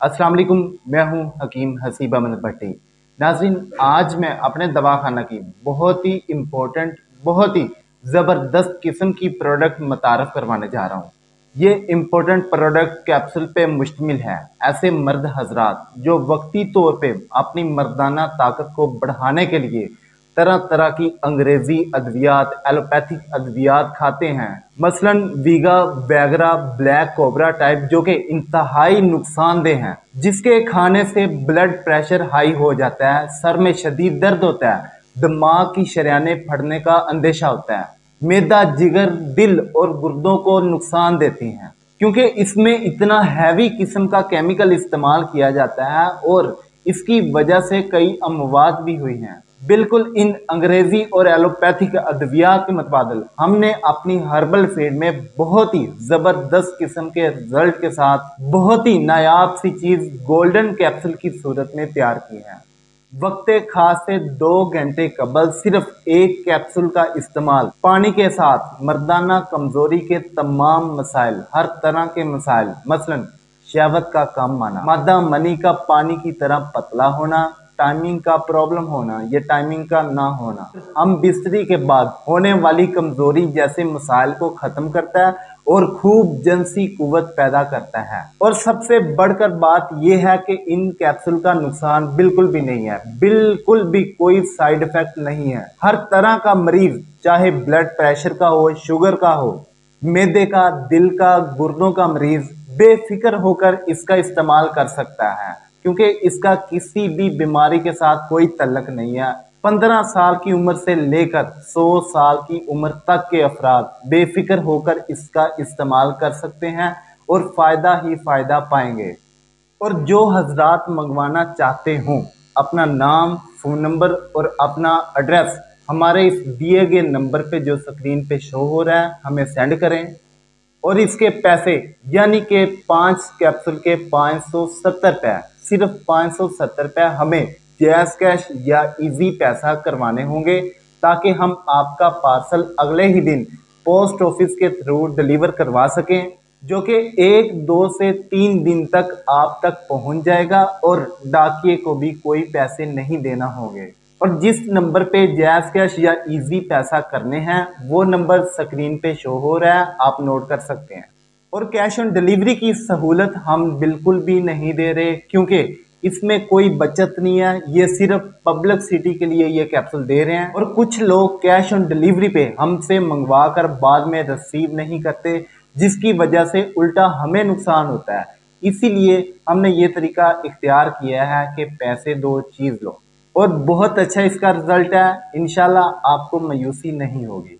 अस्सलाम वालेकुम। मैं हूं हकीम हसीब अहमद भट्टी। नाज़रीन, आज मैं अपने दवाखाना की बहुत ही इम्पोर्टेंट, बहुत ही ज़बरदस्त किस्म की प्रोडक्ट मुतारफ़ करवाने जा रहा हूं। ये इम्पोर्टेंट प्रोडक्ट कैप्सूल पे मुश्तमिल है। ऐसे मर्द हजरात जो वक्ती तौर पे अपनी मर्दाना ताकत को बढ़ाने के लिए तरह तरह की अंग्रेजी अद्वियात, एलोपैथिक अद्वियात खाते हैं, मसलन वीगा, वैगरा, ब्लैक कोबरा टाइप, जो कि इंतहाई नुकसानदेह हैं, जिसके खाने से ब्लड प्रेशर हाई हो जाता है, सर में शदीद दर्द होता है, दिमाग की शरियानें फटने का अंदेशा होता है, मैदा, जिगर, दिल और गुर्दों को नुकसान देती हैं, क्योंकि इसमें इतना हैवी किस्म का केमिकल इस्तेमाल किया जाता है और इसकी वजह से कई अमवात भी हुई हैं। बिल्कुल इन अंग्रेजी और एलोपैथिक अद्वियात के मुतबादिल हमने अपनी हर्बल फीड में बहुत ही जबरदस्त किस्म के रिजल्ट के साथ बहुत ही नायाब सी चीज गोल्डन कैप्सूल की सूरत में तैयार की है। वक्त खास से 2 घंटे कबल सिर्फ एक कैप्सूल का इस्तेमाल पानी के साथ मर्दाना कमजोरी के तमाम मसाइल, हर तरह के मसाइल, मसलन शहवत का कम आना, मादा मनी का पानी की तरह पतला होना, टाइमिंग का प्रॉब्लम होना या टाइमिंग का ना होना, हम बिस्तरी के बाद होने वाली कमजोरी जैसे मसाइल को खत्म करता है और खूब जिनसी कुव्वत पैदा करता है। और सबसे बढ़कर बात यह है कि इन कैप्सूल का नुकसान बिल्कुल भी नहीं है, बिल्कुल भी कोई साइड इफेक्ट नहीं है। हर तरह का मरीज, चाहे ब्लड प्रेशर का हो, शुगर का हो, मैदे का, दिल का, गुर्दों का मरीज बेफिक्र होकर इसका इस्तेमाल कर सकता है, क्योंकि इसका किसी भी बीमारी के साथ कोई तल्लक नहीं है। 15 साल की उम्र से लेकर 100 साल की उम्र तक के अफराद बेफिक्र होकर इसका इस्तेमाल कर सकते हैं और फायदा ही फायदा पाएंगे। और जो हजरात मंगवाना चाहते हों, अपना नाम, फ़ोन नंबर और अपना एड्रेस हमारे इस दिए गए नंबर पे जो स्क्रीन पे शो हो रहा है हमें सेंड करें और इसके पैसे यानी कि 5 कैप्सूल के 570 रुपये, सिर्फ 570 रुपये हमें जैस कैश या इजी पैसा करवाने होंगे, ताकि हम आपका पार्सल अगले ही दिन पोस्ट ऑफिस के थ्रू डिलीवर करवा सकें, जो कि 1, 2 से 3 दिन तक आप तक पहुंच जाएगा और डाकिए को भी कोई पैसे नहीं देना होंगे। और जिस नंबर पे जैस कैश या इजी पैसा करने हैं वो नंबर स्क्रीन पे शो हो रहा है, आप नोट कर सकते हैं। और कैश ऑन डिलीवरी की सहूलत हम बिल्कुल भी नहीं दे रहे, क्योंकि इसमें कोई बचत नहीं है, ये सिर्फ पब्लिक सिटी के लिए ये कैप्सूल दे रहे हैं। और कुछ लोग कैश ऑन डिलीवरी पे हमसे मंगवा कर बाद में रिसीव नहीं करते, जिसकी वजह से उल्टा हमें नुकसान होता है। इसीलिए हमने ये तरीका इख्तियार किया है कि पैसे दो चीज़ लो, और बहुत अच्छा इसका रिजल्ट है। इंशाल्लाह आपको मायूसी नहीं होगी।